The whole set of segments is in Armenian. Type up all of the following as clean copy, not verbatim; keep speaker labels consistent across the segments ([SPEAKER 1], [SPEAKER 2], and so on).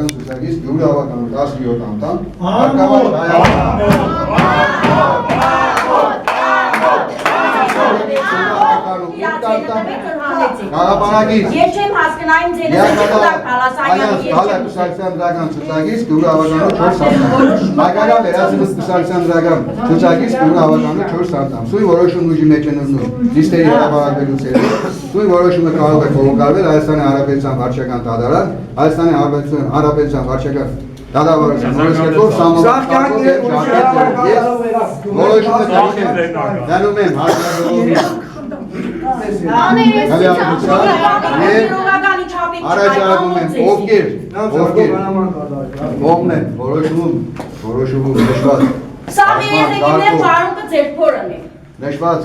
[SPEAKER 1] Ցուցակից գյուղի ավականու 17 անդամ Գաղափարակից
[SPEAKER 2] Ես չեմ հասկնայում ձեր
[SPEAKER 1] դրական ցուցակից գյուղի ավականու 4 անդամ Հայկական վերածնված կուսակցության դրական ցուցակից գյուղի ավականու 4 անդամ Սույն որոշում ուժի մեջ են ընկնում լիստերի հրապարակվելուց հետո Սույն որոշումը կարող է կողմնակալվել Հայաստանի Հանրապետության վարչական դատարան Հայաստանի Հանրապետության վարչական դատավարության օրենսգծով սահմանափակված որոշումը դնում եմ հաշվարկողի Առաջարկում եմ ովքեր կողմն են որոշումում նշված նշված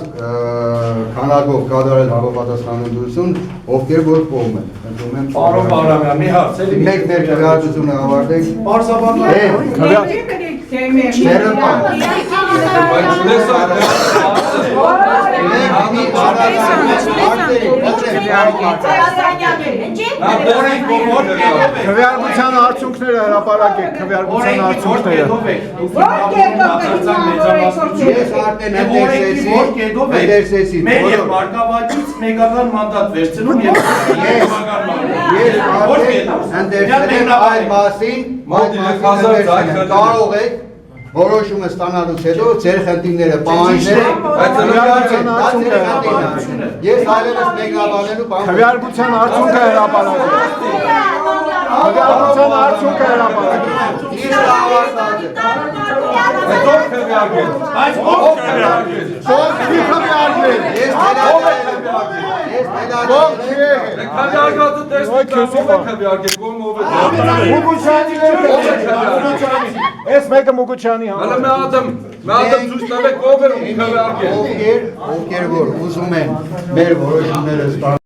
[SPEAKER 1] քանակով կատարել համապատասխանատվություն ովքեր որ կողմ են ընդունում եմ
[SPEAKER 3] Պարոն Բարամյան մի հարց էլի
[SPEAKER 1] մեկ մեր քվեարկությունը ավարտենք
[SPEAKER 4] Քվեարկության արդյունքները հրապարակեք, քվեարկության արդյունքները։
[SPEAKER 1] Ես արդեն ընտերսեցի
[SPEAKER 3] մեր եւ մարկավաճից մեկական մանդատ վերցնում եւ
[SPEAKER 1] Ես արդեն ընտերսեցի այդ մասին կարող եք որոշումը ստանալուց հետո ձեր խնդիրները պահանջները ես այլևս մեկնաբանելու բան
[SPEAKER 4] Քվեարկության արդյունքը հրապարակեք։ Քվեարկության արդյունքը հրապարակեք։
[SPEAKER 3] Այս ով քվեարկել
[SPEAKER 4] Ես մեկը Մուգուչյանի
[SPEAKER 5] Հələ məadəm ցույց տվեք ով է քվեարկել
[SPEAKER 1] ովքեր որ ուզում են մեր որոշումները